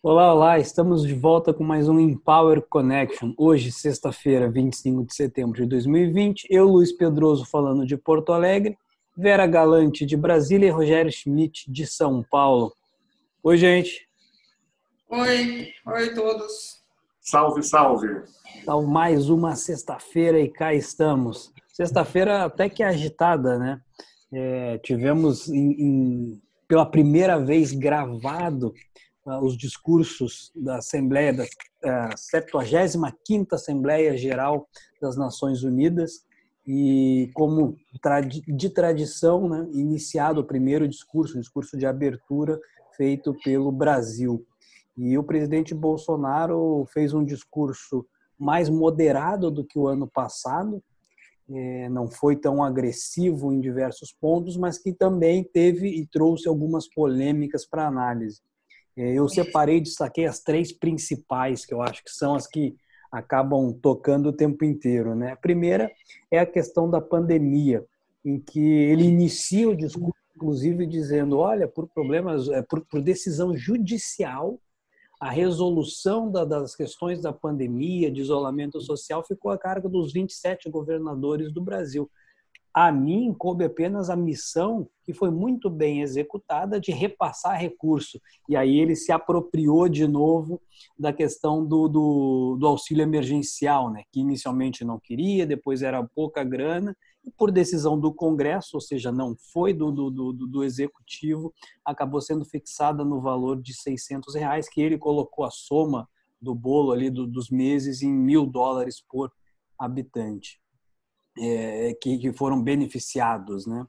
Olá, olá, estamos de volta com mais um Empower Connection. Hoje, sexta-feira, 25 de setembro de 2020, eu, Luiz Pedroso, falando de Porto Alegre, Vera Galante de Brasília e Rogério Schmidt de São Paulo. Oi, gente. Oi todos. Salve, salve. Então, mais uma sexta-feira e cá estamos. Sexta-feira até que agitada, né? Tivemos pela primeira vez gravado os discursos da Assembleia, da 75ª Assembleia Geral das Nações Unidas, e como de tradição, né, iniciado o primeiro discurso, o discurso de abertura feito pelo Brasil. E o presidente Bolsonaro fez um discurso mais moderado do que o ano passado, não foi tão agressivo em diversos pontos, mas que também teve e trouxe algumas polêmicas para análise. Eu separei, destaquei as três principais, que eu acho que são as que acabam tocando o tempo inteiro, né? A primeira é a questão da pandemia, em que ele inicia o discurso, inclusive, dizendo, olha, por problemas, por decisão judicial, a resolução das questões da pandemia, de isolamento social, ficou a cargo dos 27 governadores do Brasil. A mim coube apenas a missão, que foi muito bem executada, de repassar recurso. E aí ele se apropriou de novo da questão do auxílio emergencial, né? Que inicialmente não queria, depois era pouca grana, e por decisão do Congresso, ou seja, não foi do Executivo, acabou sendo fixada no valor de R$ 600, que ele colocou a soma do bolo ali dos meses em US$ 1.000 por habitante. Que foram beneficiados, né?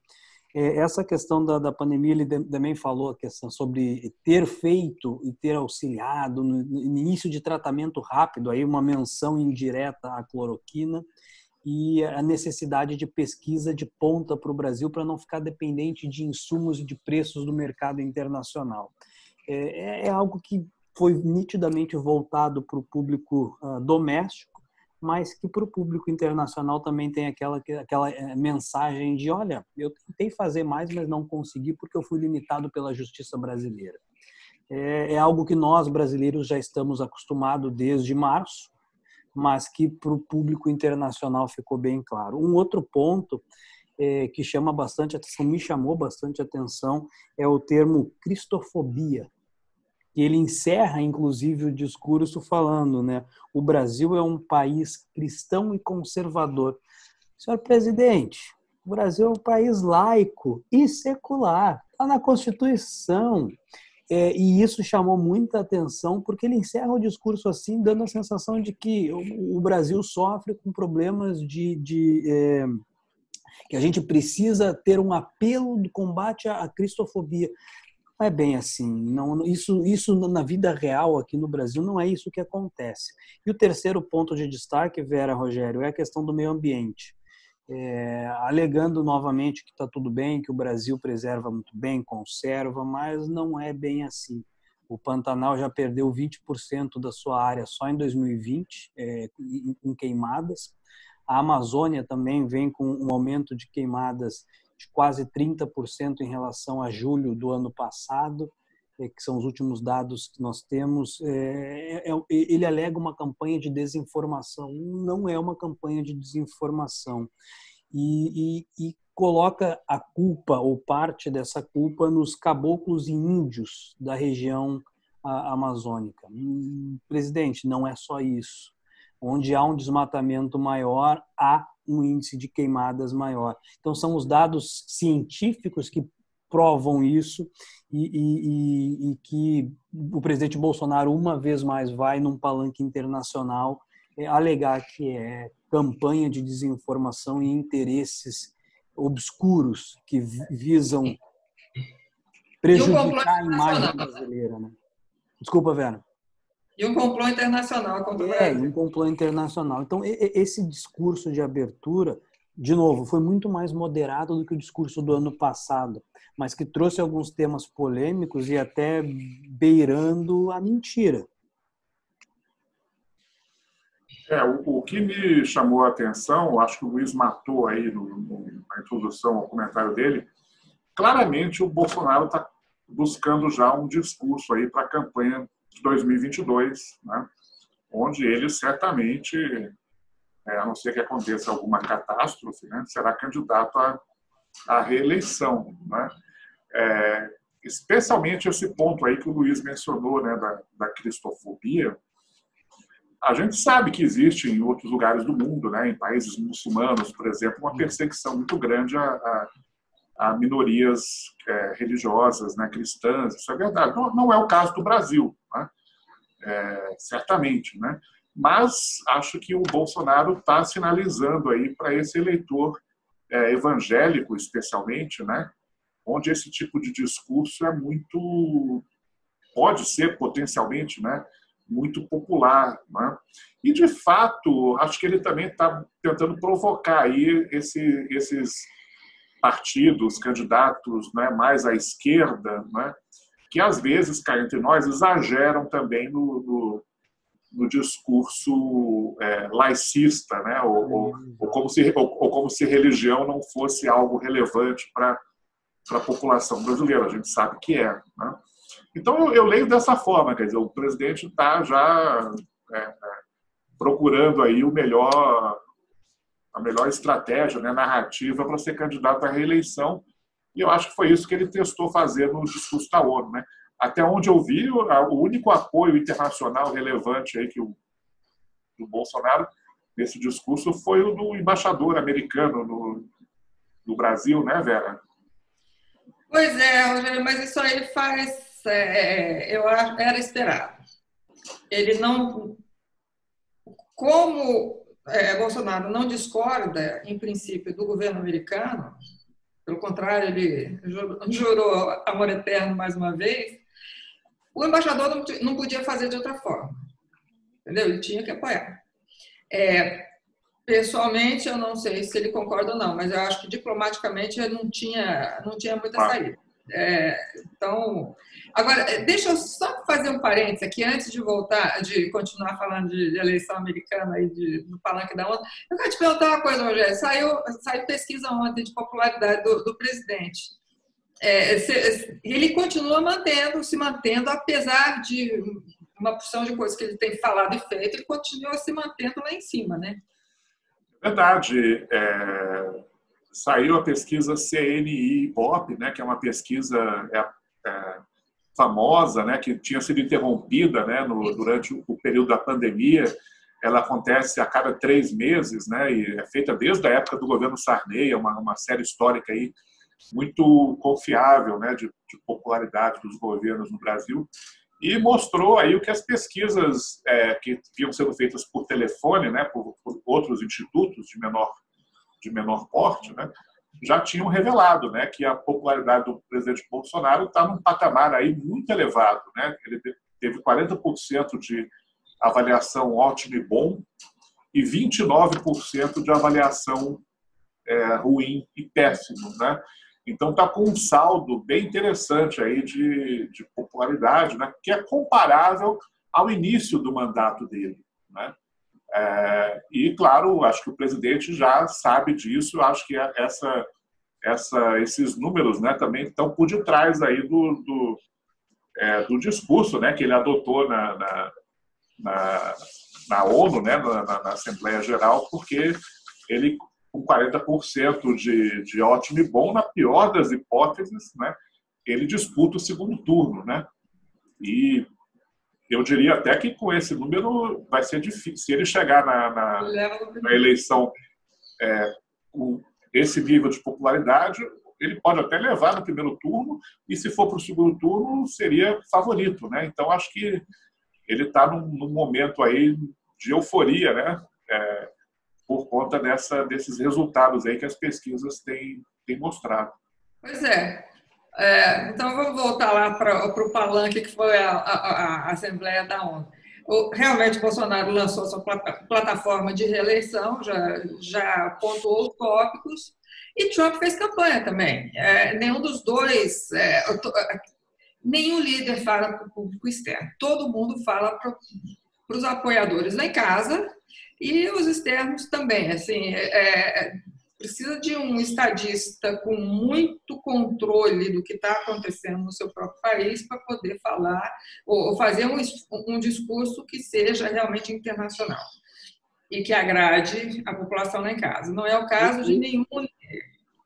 Essa questão da pandemia, ele também falou a questão sobre ter feito e ter auxiliado no início de tratamento rápido, aí uma menção indireta à cloroquina, e a necessidade de pesquisa de ponta para o Brasil para não ficar dependente de insumos e de preços do mercado internacional. É algo que foi nitidamente voltado para o público doméstico, mas que para o público internacional também tem aquela mensagem de, olha, eu tentei fazer mais, mas não consegui porque eu fui limitado pela justiça brasileira. É algo que nós, brasileiros, já estamos acostumados desde março, mas que para o público internacional ficou bem claro. Um outro ponto que chama bastante atenção, me chamou bastante atenção, é o termo cristofobia. E ele encerra, inclusive, o discurso falando, né? O Brasil é um país cristão e conservador. Senhor presidente, o Brasil é um país laico e secular. Está na Constituição. E isso chamou muita atenção, porque ele encerra o discurso assim, dando a sensação de que o Brasil sofre com problemas que a gente precisa ter um apelo do combate à cristofobia. Não é bem assim. Não, isso na vida real aqui no Brasil não é isso que acontece. E o terceiro ponto de destaque, Vera, Rogério, é a questão do meio ambiente. Alegando novamente que está tudo bem, que o Brasil preserva muito bem, conserva, mas não é bem assim. O Pantanal já perdeu 20% da sua área só em 2020, em queimadas. A Amazônia também vem com um aumento de queimadas de quase 30% em relação a julho do ano passado, que são os últimos dados que nós temos. Ele alega uma campanha de desinformação. Não é uma campanha de desinformação. E coloca a culpa, ou parte dessa culpa, nos caboclos e índios da região amazônica. Presidente, não é só isso. Onde há um desmatamento maior, há um índice de queimadas maior. Então, são os dados científicos que provam isso e que o presidente Bolsonaro, uma vez mais, vai num palanque internacional alegar que é campanha de desinformação e interesses obscuros que visam prejudicar a imagem brasileira. Né? Desculpa, Vera. E um complô internacional contra o Brasil. Um complô internacional. Então, esse discurso de abertura, de novo, foi muito mais moderado do que o discurso do ano passado, mas que trouxe alguns temas polêmicos e até beirando a mentira. O que me chamou a atenção, acho que o Luiz matou aí na introdução ao comentário dele, claramente o Bolsonaro está buscando já um discurso aí para a campanha de 2022, né? Onde ele certamente, a não ser que aconteça alguma catástrofe, né, será candidato à reeleição, né? Especialmente esse ponto aí que o Luiz mencionou, né, da cristofobia. A gente sabe que existe em outros lugares do mundo, né, em países muçulmanos, por exemplo, uma perseguição muito grande a minorias religiosas, né, cristãs. Isso é verdade. Não é o caso do Brasil, né? Certamente, né? Mas acho que o Bolsonaro está sinalizando aí para esse eleitor evangélico, especialmente, né, onde esse tipo de discurso pode ser potencialmente, né, muito popular, né? E de fato acho que ele também está tentando provocar aí esses partidos, candidatos, né, mais à esquerda, né, que às vezes, cá entre nós, exageram também no discurso laicista, né, ou como se religião não fosse algo relevante para a população brasileira. A gente sabe que é, né? Então, eu leio dessa forma, quer dizer, o presidente está já procurando aí a melhor estratégia, né, narrativa para ser candidato à reeleição, e eu acho que foi isso que ele testou fazer no discurso da ONU, né? Até onde eu vi, o único apoio internacional relevante aí do Bolsonaro nesse discurso foi o do embaixador americano no Brasil, né, Vera? Pois é, Rogério, mas isso aí eu acho, era esperado. Ele não, como Bolsonaro não discorda, em princípio, do governo americano, pelo contrário, ele jurou amor eterno mais uma vez, o embaixador não podia fazer de outra forma, entendeu? Ele tinha que apoiar. Pessoalmente, eu não sei se ele concorda ou não, mas eu acho que diplomaticamente ele não tinha muita saída. Então, agora, deixa eu só fazer um parênteses aqui, antes de continuar falando de eleição americana e do palanque da ONU. Eu quero te perguntar uma coisa, Rogério. Saiu pesquisa ontem de popularidade do presidente. Ele continua se mantendo, apesar de uma porção de coisas que ele tem falado e feito, ele continua se mantendo lá em cima, né? Verdade. Saiu a pesquisa CNI-IBOP, né, que é uma pesquisa famosa, né, que tinha sido interrompida, né, durante o período da pandemia. Ela acontece a cada 3 meses, né, e é feita desde a época do governo Sarney, é uma série histórica aí muito confiável, né, de popularidade dos governos no Brasil, e mostrou aí o que as pesquisas que vinham sendo feitas por telefone, né, por outros institutos de menor porte, né, já tinham revelado, né, que a popularidade do presidente Bolsonaro está num patamar aí muito elevado, né? Ele teve 40% de avaliação ótimo e bom e 29% de avaliação ruim e péssimo, né? Então está com um saldo bem interessante aí de popularidade, né, que é comparável ao início do mandato dele, né? E, claro, acho que o presidente já sabe disso. Acho que esses números, né, também estão por detrás aí do discurso, né, que ele adotou na ONU, né, na Assembleia Geral, porque ele, com 40% de ótimo e bom, na pior das hipóteses, né, ele disputa o segundo turno, né? E eu diria até que com esse número vai ser difícil. Se ele chegar na eleição com esse nível de popularidade, ele pode até levar no primeiro turno, e se for para o segundo turno, seria favorito, né? Então, acho que ele está num momento aí de euforia, né? Por conta desses resultados aí que as pesquisas têm mostrado. Pois é. Então, vamos voltar lá para o palanque, que foi a Assembleia da ONU. Realmente, Bolsonaro lançou sua plataforma de reeleição, já pontuou os tópicos, e Trump fez campanha também. Nenhum dos dois, nenhum líder fala para o público externo. Todo mundo fala para os apoiadores lá em casa e os externos também. Assim, precisa de um estadista com muito controle do que está acontecendo no seu próprio país para poder falar ou fazer um discurso que seja realmente internacional e que agrade a população lá em casa. Não é o caso de nenhum.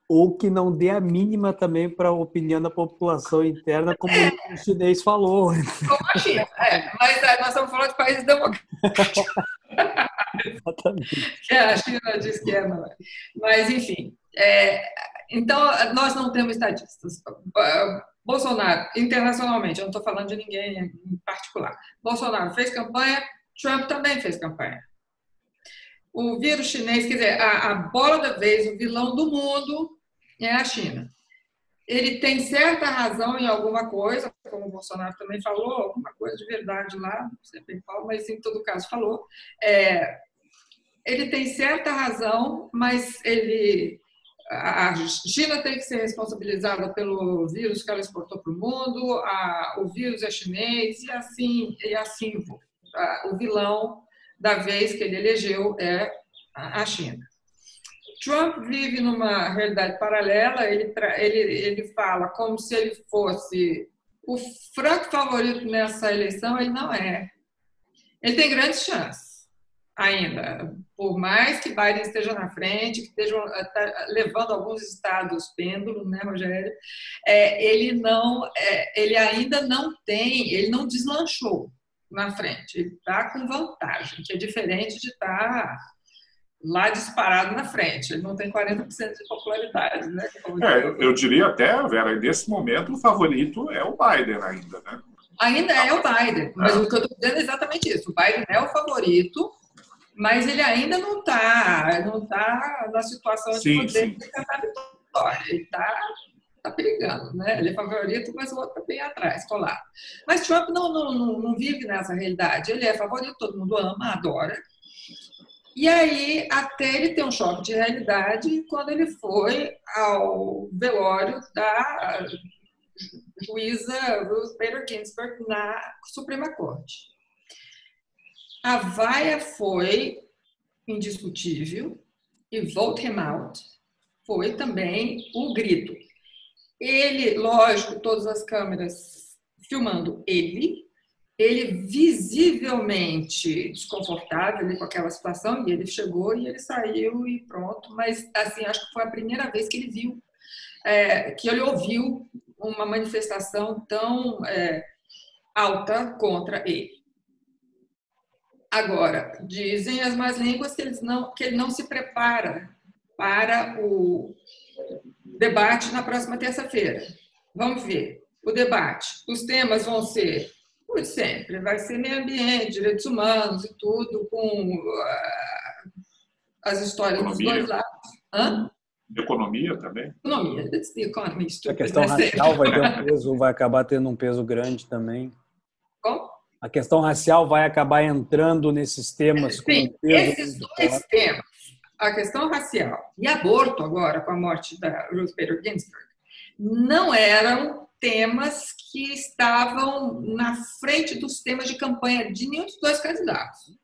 Ou que não dê a mínima também para a opinião da população interna, como o chinês falou. Como a China, mas nós estamos falando de países democráticos. Exatamente. Que a China diz que é, não é. Mas, enfim. Então, nós não temos estadistas. Bolsonaro, internacionalmente, eu não estou falando de ninguém em particular. Bolsonaro fez campanha, Trump também fez campanha. O vírus chinês, quer dizer, a bola da vez, o vilão do mundo é a China. Ele tem certa razão em alguma coisa, como o Bolsonaro também falou, alguma coisa de verdade lá, não sei bem qual, mas em todo caso falou. Ele tem certa razão, mas a China tem que ser responsabilizada pelo vírus que ela exportou para o mundo, o vírus é chinês, e assim o vilão da vez que ele elegeu é a China. Trump vive numa realidade paralela, ele fala como se ele fosse o franco favorito nessa eleição, ele não é. Ele tem grandes chances ainda, por mais que Biden esteja na frente, que esteja levando alguns estados pêndulo, né, Rogério? Ele ainda não tem, ele não deslanchou na frente, ele está com vantagem, que é diferente de estar lá disparado na frente. Ele não tem 40% de popularidade, né? Eu diria até, Vera, nesse momento o favorito é o Biden ainda, né? Ainda é o Biden, mas o que eu estou dizendo é exatamente isso. O Biden é o favorito, mas ele ainda não tá na situação de poder cantar a vitória. Ele está perigando, né? Ele é favorito, mas o outro está bem atrás, colado. Mas Trump não vive nessa realidade. Ele é favorito, todo mundo ama, adora. E aí, até ele ter um choque de realidade quando ele foi ao velório da juíza Ruth Bader Ginsburg na Suprema Corte. A vaia foi indiscutível e vote him out foi também o grito. Ele, lógico, todas as câmeras filmando ele visivelmente desconfortável ali com aquela situação, e ele chegou e ele saiu e pronto, mas assim, acho que foi a primeira vez que ele viu, que ele ouviu uma manifestação tão alta contra ele. Agora, dizem as más línguas que ele não se prepara para o debate na próxima terça-feira. Vamos ver. O debate. Os temas vão ser, por sempre, vai ser meio ambiente, direitos humanos e tudo, com as histórias dos dois lados. Hã? Economia também? Economia. It's the economy, a questão racial vai ter um peso, vai acabar tendo um peso grande também. Como? A questão racial vai acabar entrando nesses temas. Sim, esses dois temas, a questão racial e aborto agora, com a morte da Ruth Bader Ginsburg, não eram temas que estavam na frente dos temas de campanha de nenhum dos dois candidatos. O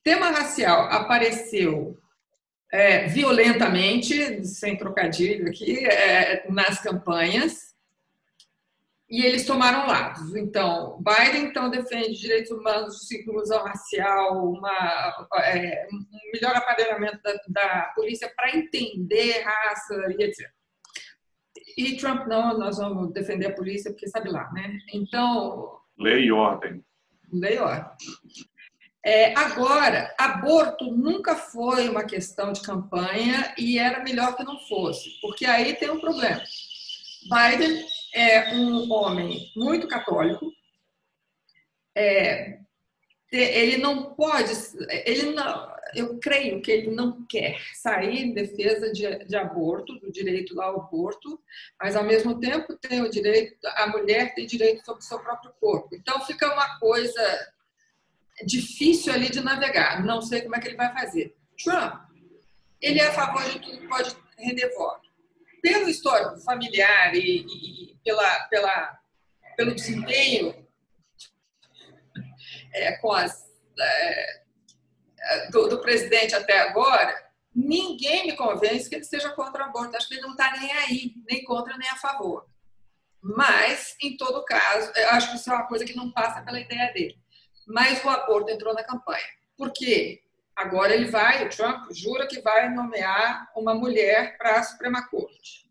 tema racial apareceu violentamente, sem trocadilho aqui, nas campanhas, e eles tomaram lados. Então, Biden defende direitos humanos, inclusão racial, um melhor aparelhamento da polícia para entender raça e etc. E Trump, não, nós vamos defender a polícia, porque sabe lá, né? Então... Lei e ordem. Lei e ordem. Agora, aborto nunca foi uma questão de campanha e era melhor que não fosse, porque aí tem um problema. Biden é um homem muito católico, ele não pode, eu creio que ele não quer sair em defesa de aborto, do direito ao aborto, mas ao mesmo tempo tem o direito, a mulher tem direito sobre o seu próprio corpo. Então fica uma coisa difícil ali de navegar, não sei como é que ele vai fazer. Trump, ele é a favor de tudo que pode render voto. Pelo histórico familiar e pelo desempenho do presidente até agora, ninguém me convence que ele seja contra o aborto. Acho que ele não está nem aí, nem contra nem a favor. Mas, em todo caso, eu acho que isso é uma coisa que não passa pela ideia dele. Mas o aborto entrou na campanha. Por quê? Agora o Trump jura que vai nomear uma mulher para a Suprema Corte.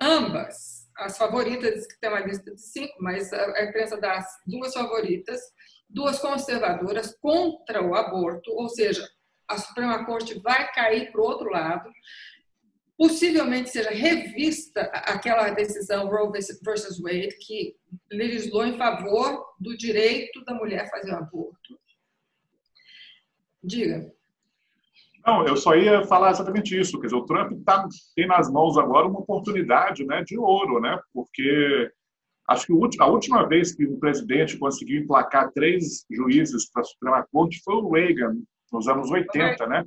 Ambas, as favoritas, que tem uma lista de 5, mas a imprensa dá as 2 favoritas, 2 conservadoras contra o aborto, ou seja, a Suprema Corte vai cair para o outro lado, possivelmente seja revista aquela decisão Roe versus Wade, que legislou em favor do direito da mulher fazer o aborto. Diga. Não, eu só ia falar exatamente isso. Quer dizer, o Trump tem nas mãos agora uma oportunidade, né, de ouro, né? Porque acho que a última vez que um presidente conseguiu emplacar 3 juízes para a Suprema Corte foi o Reagan, nos anos 80, né?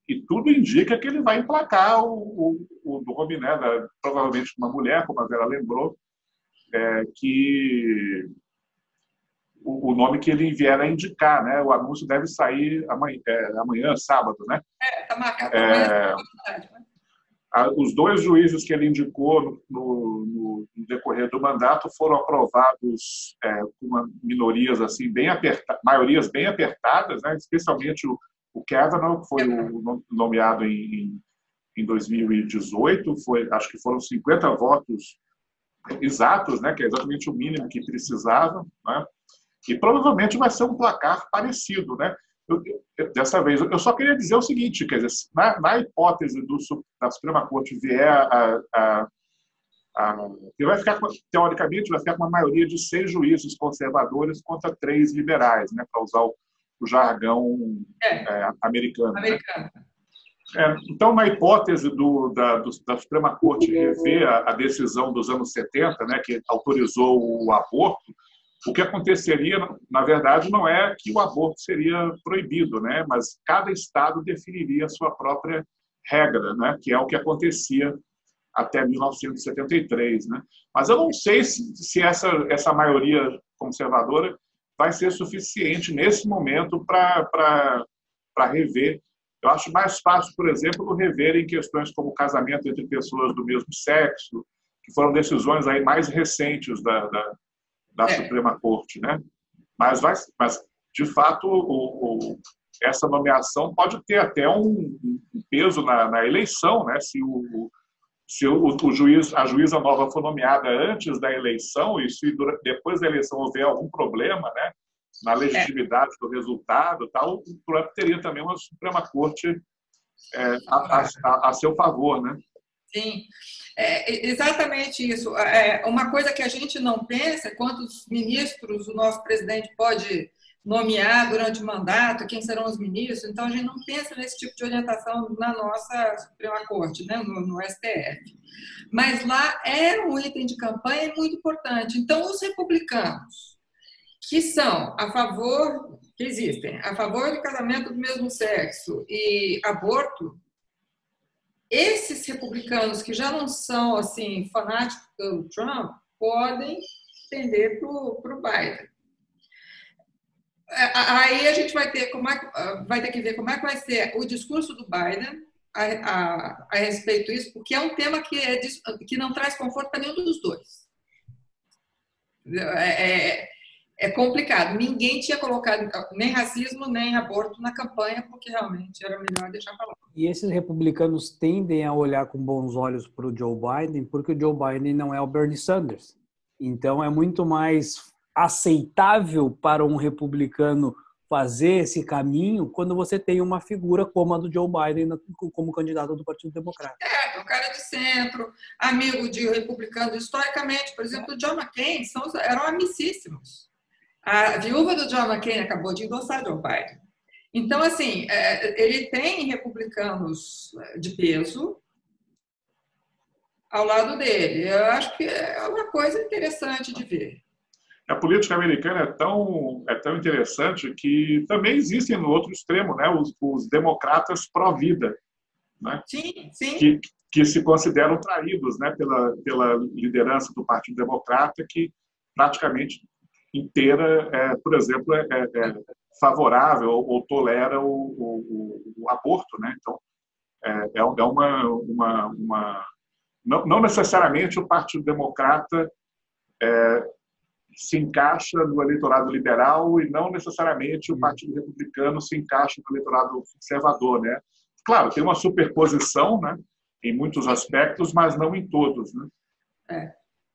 E tudo indica que ele vai emplacar o nome, né, provavelmente uma mulher, como a Vera lembrou, que o nome que ele vier a indicar, né? O anúncio deve sair amanhã, sábado, né? Está marcado amanhã. Os 2 juízes que ele indicou no decorrer do mandato foram aprovados com minorias assim maiorias bem apertadas, né? Especialmente o Kavanaugh, que foi nomeado em 2018, acho que foram 50 votos exatos, né? Que é exatamente o mínimo que precisava, né? E provavelmente vai ser um placar parecido, né? Dessa vez, eu só queria dizer o seguinte, quer dizer, na hipótese da Suprema Corte vier vai ficar, teoricamente, vai ficar com uma maioria de 6 juízes conservadores contra 3 liberais, né? Para usar o jargão americano. Né? Então, na hipótese da Suprema Corte rever a decisão dos anos 70, né, que autorizou o aborto, o que aconteceria, na verdade, não é que o aborto seria proibido, né? Mas cada estado definiria a sua própria regra, né? Que é o que acontecia até 1973. Né? Mas eu não sei se essa maioria conservadora vai ser suficiente nesse momento para rever. Eu acho mais fácil, por exemplo, rever em questões como casamento entre pessoas do mesmo sexo, que foram decisões aí mais recentes da Suprema Corte, né? Mas de fato, essa nomeação pode ter até um peso na eleição, né? Se a juíza nova for nomeada antes da eleição e se depois da eleição houver algum problema, né, na legitimidade do resultado, tal, o Trump teria também uma Suprema Corte a seu favor, né? Sim. Exatamente isso. Uma coisa que a gente não pensa é quantos ministros o nosso presidente pode nomear durante o mandato, quem serão os ministros. Então, a gente não pensa nesse tipo de orientação na nossa Suprema Corte, né, no STF. Mas lá é um item de campanha muito importante. Então, os republicanos que são a favor, que existem, a favor do casamento do mesmo sexo e aborto, esses republicanos que já não são assim fanáticos do Trump podem tender para o Biden. Aí a gente vai ter que ver como é que vai ser o discurso do Biden a respeito disso, porque é um tema que não traz conforto para nenhum dos dois. É complicado. Ninguém tinha colocado nem racismo nem aborto na campanha, porque realmente era melhor deixar para lá. E esses republicanos tendem a olhar com bons olhos para o Joe Biden, porque o Joe Biden não é o Bernie Sanders. Então, é muito mais aceitável para um republicano fazer esse caminho quando você tem uma figura como a do Joe Biden como candidato do Partido Democrata. Um cara de centro, amigo de republicano historicamente. Por exemplo, o John McCain eram amicíssimos. A viúva do John McCain acabou de endossar Joe Biden. Então, assim, ele tem republicanos de peso ao lado dele. Eu acho que é uma coisa interessante de ver. A política americana é tão interessante que também existem no outro extremo, né, os democratas pró-vida, né, sim, sim. Que se consideram traídos, né, pela liderança do Partido Democrata, que praticamente inteira, por exemplo, favorável ou tolera o aborto, né? Então, não necessariamente o Partido Democrata se encaixa no eleitorado liberal e não necessariamente o Partido Republicano se encaixa no eleitorado conservador, né? Claro, tem uma superposição, né, em muitos aspectos, mas não em todos, né?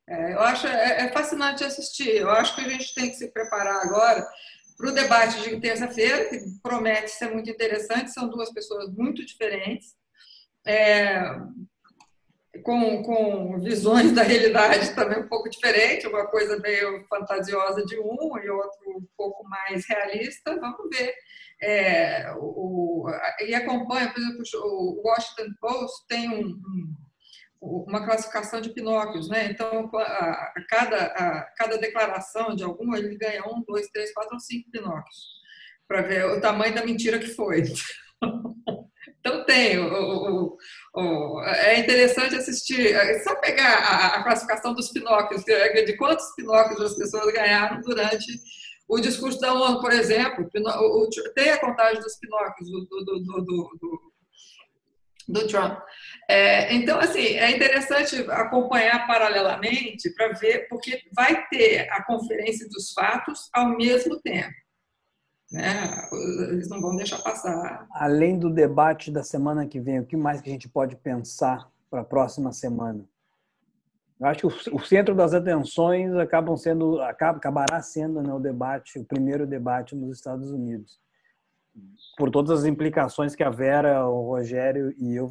Eu acho fascinante assistir. Eu acho que a gente tem que se preparar agora para o debate de terça-feira, que promete ser muito interessante. São duas pessoas muito diferentes, com visões da realidade também um pouco diferentes, uma coisa meio fantasiosa de um e outro um pouco mais realista. Vamos ver. E acompanha, por exemplo, o Washington Post tem uma classificação de Pinóquios, né? Então, cada declaração de algum, ele ganha 1, 2, 3, 4 ou 5 Pinóquios, para ver o tamanho da mentira que foi. Então, é interessante assistir, só pegar a classificação dos Pinóquios, de quantos Pinóquios as pessoas ganharam durante o discurso da ONU, por exemplo. Tem a contagem dos Pinóquios do Trump. Então, assim, é interessante acompanhar paralelamente para ver, porque vai ter a conferência dos fatos ao mesmo tempo, né? Eles não vão deixar passar. Além do debate da semana que vem, o que mais que a gente pode pensar para a próxima semana? Eu acho que o centro das atenções acabará sendo, né, o primeiro debate nos Estados Unidos, por todas as implicações que a Vera, o Rogério e eu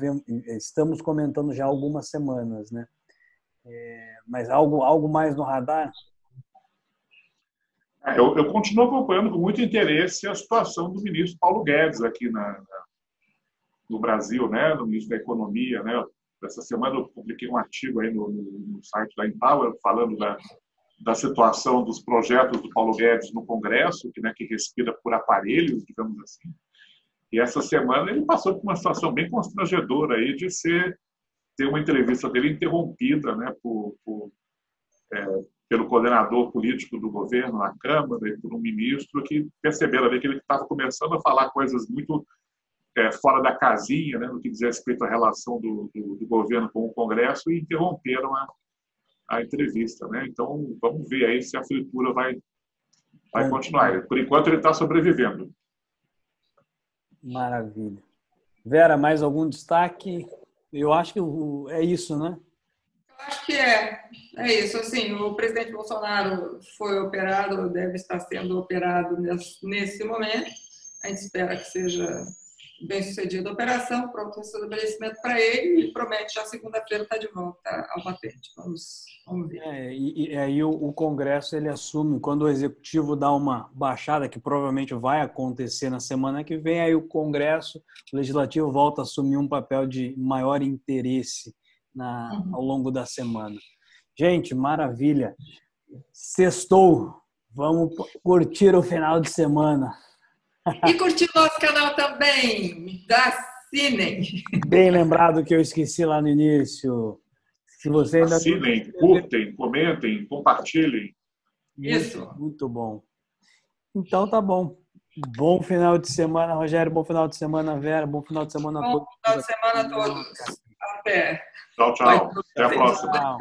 estamos comentando já há algumas semanas, né? Mas algo mais no radar? Eu continuo acompanhando com muito interesse a situação do ministro Paulo Guedes aqui no Brasil, né? No ministro da Economia, né? Essa semana eu publiquei um artigo aí no site da Empower falando da situação dos projetos do Paulo Guedes no Congresso, que respira por aparelhos, digamos assim. E essa semana ele passou por uma situação bem constrangedora aí de ter uma entrevista dele interrompida, né, pelo coordenador político do governo na Câmara e por um ministro que perceberam ali que ele estava começando a falar coisas muito fora da casinha, né, no que diz respeito à relação do governo com o Congresso, e interromperam a entrevista, né? Então, vamos ver aí se a fritura vai continuar. Por enquanto, ele está sobrevivendo. Maravilha. Vera, mais algum destaque? Eu acho que é isso, né? Eu acho que é isso. Assim, o presidente Bolsonaro foi operado, deve estar sendo operado nesse momento. A gente espera que seja bem sucedida a operação, pronto restabelecimento para ele, e promete já segunda-feira estar de volta ao patente. Vamos ver. E aí o Congresso ele assume, quando o Executivo dá uma baixada, que provavelmente vai acontecer na semana que vem, aí o Congresso, o Legislativo volta a assumir um papel de maior interesse ao longo da semana. Gente, maravilha. Sextou. Vamos curtir o final de semana. E curtir o nosso canal também, assinem. Bem lembrado que eu esqueci lá no início. Se você ainda assinem, curtem, comentem, compartilhem. Isso. Muito bom. Então tá bom. Bom final de semana, Rogério. Bom final de semana, Vera. Bom final de semana a todos. Bom final de semana a todos. Até. Tchau, tchau. Até a próxima. Tchau.